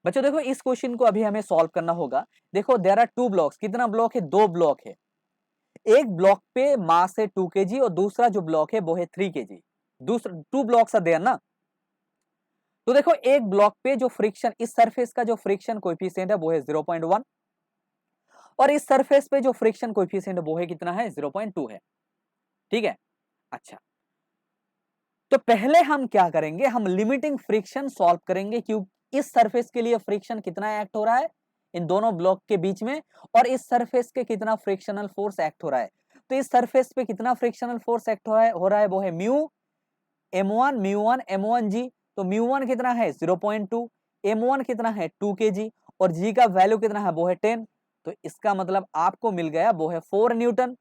बच्चों देखो इस क्वेश्चन को अभी हमें सॉल्व करना होगा। देखो देयर आर टू ब्लॉक्स, कितना ब्लॉक है? दो ब्लॉक है। एक ब्लॉक पे मास है 2 kg और दूसरा जो ब्लॉक है वो है 3 kg। दूसरा टू ब्लॉक्स आर देयर ना। तो देखो एक ब्लॉक पे जो फ्रिक्शन, इस सरफेस का जो फ्रिक्शन कोएफिशिएंट है वो है 0.1 और इस सरफेस पे जो फ्रिक्शन कोएफिशिएंट वो है कितना है? 0.2 है। ठीक है। अच्छा, तो पहले हम क्या करेंगे, हम लिमिटिंग फ्रिक्शन सॉल्व करेंगे। क्योंकि इस सरफेस के लिए फ्रिक्शन कितना एक्ट हो रहा है इन दोनों ब्लॉक के बीच में, और इस सरफेस के कितना फ्रिक्शनल फोर्स एक्ट हो रहा है। तो इस सरफेस पे कितना फ्रिक्शनल फोर्स एक्ट हो रहा है वो है म्यू m1 m1 g। तो म्यू1 कितना है? 0.2। m1 कितना है? 2 kg और g का वैल्यू कितना है? वो है 10। तो इसका मतलब आपको मिल गया वो है 4 न्यूटन।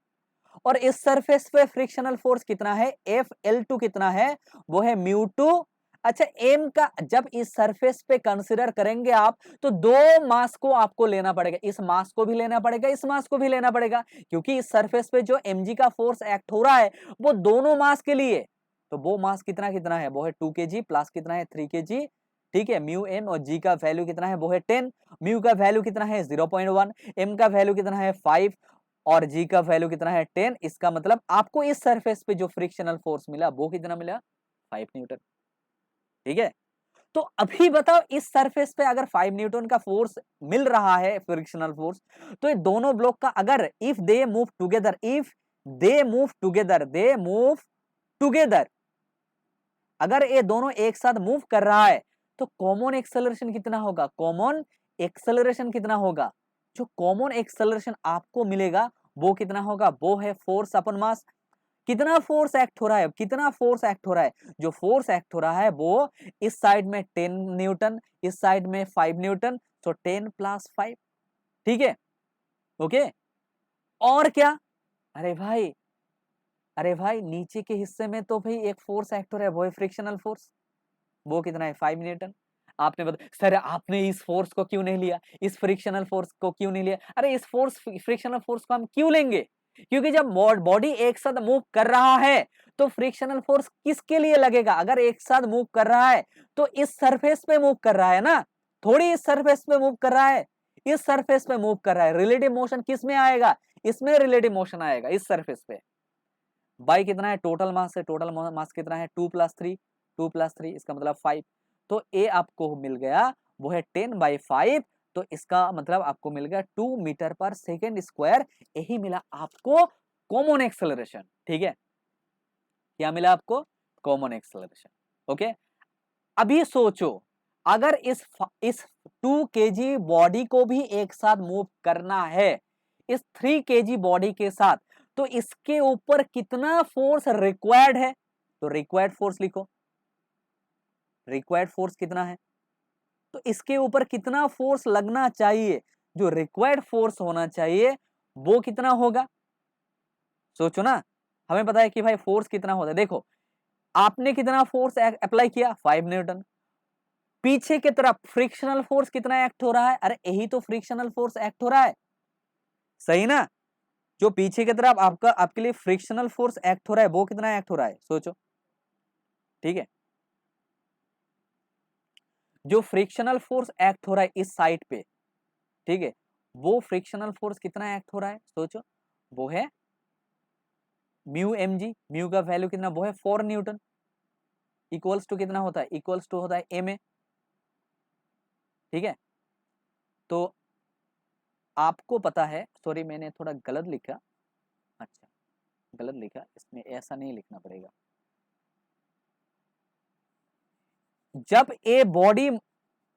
और इस सरफेस पे फ्रिक्शनल फोर्स कितना है? FL2 कितना है? वो है म्यू2। अच्छा, एम का जब इस सरफेस पे कंसीडर करेंगे आप, तो दो मास को आपको लेना पड़ेगा। इस मास को भी लेना पड़ेगा, इस मास को भी लेना पड़ेगा, क्योंकि इस सरफेस पे जो mg का फोर्स एक्ट हो रहा है वो दोनों मास के लिए। तो वो मास कितना कितना है? वो है 2 kg प्लस कितना है? 3 kg। ठीक है, म्यू एम और जी का वैल्यू कितना है? वो है 10। म्यू का वैल्यू कितना है? 0.1। एम का वैल्यू कितना है? 5 और जी का वैल्यू कितना है? 10। इसका मतलब आपको इस सरफेस पे जो फ्रिक्शनल फोर्स मिला वो कितना मिला? 5 न्यूटन। ठीक है। तो अभी बताओ इस सरफेस पे अगर 5 न्यूटन का फोर्स मिल रहा है, फ्रिक्शनल फोर्स, तो ये दोनों ब्लॉक का अगर if they move together, if they move together, अगर ये दोनों एक साथ मूव कर रहा है तो कॉमन एक्सेलरेशन कितना होगा? कॉमन एक्सेलरेशन कितना होगा? जो कॉमन एक्सेलरेशन आपको मिलेगा वो कितना होगा? वो है फोर्स अपन मास। कितना फोर्स एक्ट हो रहा है? कितना फोर्स एक्ट हो रहा है? जो फोर्स एक्ट हो रहा है वो इस साइड में 10 न्यूटन, इस साइड में 5 न्यूटन, तो 10 प्लस 5। ठीक है। ओके। और क्या? अरे भाई, अरे भाई नीचे के हिस्से में तो भाई एक फोर्स एक्ट हो रहा है, वो है फ्रिक्शनल फोर्स। वो कितना है? 5 न्यूटन। आपने बता सर आपने इस फोर्स को क्यों नहीं लिया, इस फ्रिक्शनल फोर्स को क्यों नहीं लिया? अरे इस फोर्स फ्रिक्शनल फोर्स को हम क्यों लेंगे? क्योंकि जब बॉडी एक साथ मूव कर रहा है तो फ्रिक्शनल फोर्स किसके लिए लगेगा? अगर एक साथ मूव कर रहा है तो इस सरफेस पे मूव कर रहा है ना, थोड़ी इस सरफेस पे मूव कर रहा है, इस सरफेस पे मूव कर रहा है। रिलेटिव मोशन किस में आएगा? इसमें रिलेटिव मोशन आएगा इस सरफेस पे। बाई कितना है? टोटल मास है, टोटल मास कितना है? 2 + 3, 2 + 3 इसका मतलब 5। तो ए आपको मिल गया वो है 10/5। तो इसका मतलब आपको मिल गया 2 मीटर पर सेकेंड स्क्वायर। यही मिला आपको कॉमन एक्सेलरेशन। ठीक है, क्या मिला आपको? Common acceleration. ओके। अभी सोचो अगर इस 2 kg बॉडी को भी एक साथ मूव करना है इस 3 kg बॉडी के साथ, तो इसके ऊपर कितना फोर्स रिक्वायर्ड है? तो रिक्वायर्ड फोर्स लिखो। रिक्वायर्ड फोर्स कितना है? तो इसके ऊपर कितना फोर्स लगना चाहिए? जो रिक्वायर्ड फोर्स होना चाहिए वो कितना होगा? सोचो ना। हमें पता है कि भाई फोर्स कितना होता है। देखो आपने कितना फोर्स अप्लाई किया? 5 न्यूटन। पीछे की तरफ फ्रिक्शनल फोर्स कितना एक्ट हो रहा है? अरे यही तो फ्रिक्शनल फोर्स एक्ट हो रहा है, सही ना? जो पीछे की तरफ आपका आपके लिए फ्रिक्शनल फोर्स एक्ट हो रहा है वो कितना एक्ट हो रहा है? सोचो। ठीक है, जो फ्रिक्शनल फोर्स एक्ट हो रहा है इस साइड पे, ठीक है, वो फ्रिक्शनल फोर्स कितना एक्ट हो रहा है? सोचो। वो है म्यू एम जी। म्यू का वैल्यू कितना? वो है 4 न्यूटन। इक्वल्स टू कितना होता है? इक्वल्स टू होता है एम ए। ठीक है। तो आपको पता है, सॉरी मैंने थोड़ा गलत लिखा। अच्छा, गलत लिखा, इसमें ऐसा नहीं लिखना पड़ेगा। जब ए बॉडी,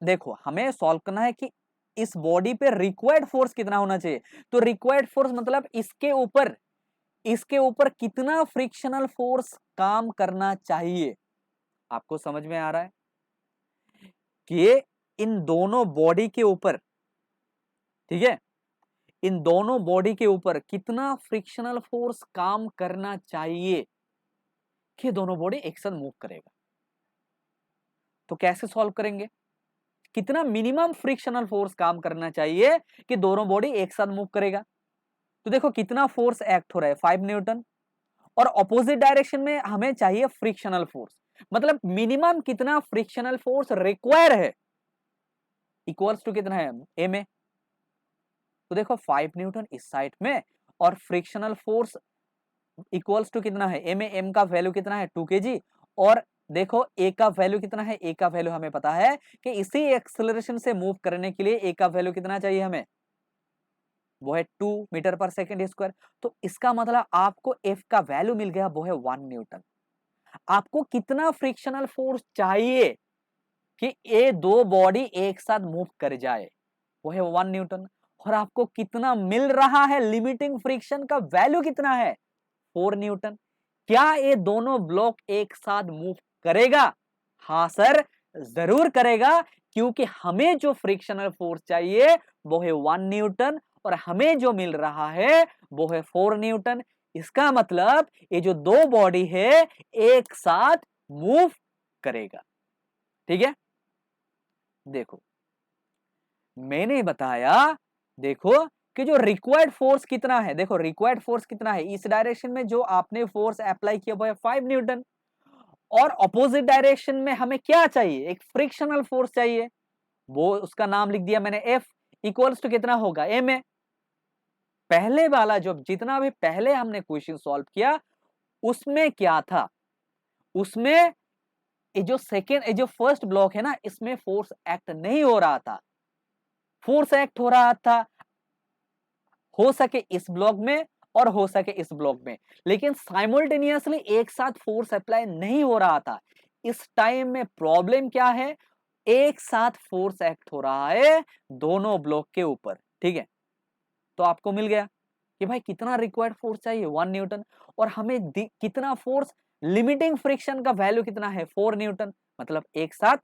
देखो हमें सॉल्व करना है कि इस बॉडी पे रिक्वायर्ड फोर्स कितना होना चाहिए। तो रिक्वायर्ड फोर्स मतलब इसके ऊपर कितना फ्रिक्शनल फोर्स काम करना चाहिए। आपको समझ में आ रहा है कि इन दोनों बॉडी के ऊपर, ठीक है, इन दोनों बॉडी के ऊपर कितना फ्रिक्शनल फोर्स काम करना चाहिए कि दोनों बॉडी एक साथ मूव करेगा। तो कैसे सॉल्व करेंगे? कितना मिनिमम फ्रिक्शनल फोर्स काम करना चाहिए कि दोनों बॉडी एक साथ मूव करेगा? तो देखो कितना फोर्स एक्ट हो रहा है? 5 न्यूटन। और ऑपोजिट डायरेक्शन में हमें चाहिए फ्रिक्शनल फोर्स, मतलब मिनिमम कितना फ्रिक्शनल फोर्स रिक्वायर है। इक्वल्स टू कितना है ए में, तो देखो 5 न्यूटन इस साइड में और फ्रिक्शनल फोर्स इक्वल्स टू कितना है ए में, एम का वैल्यू कितना है 2 kg और देखो ए का वैल्यू कितना है, ए का वैल्यू हमें पता है कि इसी एक्सेलरेशन से मूव करने के लिए ए का वैल्यू कितना चाहिए हमें, वो है 2 मीटर पर सेकेंड स्क्वायर। तो इसका मतलब आपको एफ का वैल्यू मिल गया, वो है 1 न्यूटन। आपको कितना फ्रिक्शनल फोर्स चाहिए कि ये दो बॉडी एक साथ मूव कर जाए, वो है 1 न्यूटन। और आपको कितना मिल रहा है, लिमिटिंग फ्रिक्शन का वैल्यू कितना है 4 न्यूटन। क्या ये दोनों ब्लॉक एक साथ मूव करेगा? हाँ सर, जरूर करेगा, क्योंकि हमें जो फ्रिक्शनल फोर्स चाहिए वो है 1 न्यूटन और हमें जो मिल रहा है वो है 4 न्यूटन। इसका मतलब ये जो दो बॉडी है एक साथ मूव करेगा। ठीक है, देखो मैंने बताया, देखो कि जो रिक्वायर्ड फोर्स कितना है, देखो रिक्वायर्ड फोर्स कितना है इस डायरेक्शन में, जो आपने फोर्स अप्लाई किया वो है 5 न्यूटन और अपोजिट डायरेक्शन में हमें क्या चाहिए, एक फ्रिक्शनल फोर्स चाहिए, वो उसका नाम लिख दिया मैंने एफ, इक्वल्स टू कितना होगा एम ए। पहले वाला जो जितना भी पहले हमने क्वेश्चन सॉल्व किया उसमें क्या था, उसमें ये जो सेकेंड ये जो फर्स्ट ब्लॉक है ना, इसमें फोर्स एक्ट नहीं हो रहा था, फोर्स एक्ट हो रहा था हो सके इस ब्लॉक में और हो सके इस ब्लॉक में, लेकिन साइमल्टेनियसली एक साथ फोर्स अप्लाई नहीं हो रहा था। इस टाइम में प्रॉब्लम क्या है, एक साथ फोर्स एक्ट हो रहा है दोनों ब्लॉक के ऊपर। ठीक है, तो आपको मिल गया कि भाई कितना रिक्वायर्ड फोर्स चाहिए 1 न्यूटन और हमें कितना फोर्स, लिमिटिंग फ्रिक्शन का वैल्यू कितना है 4 न्यूटन, मतलब एक साथ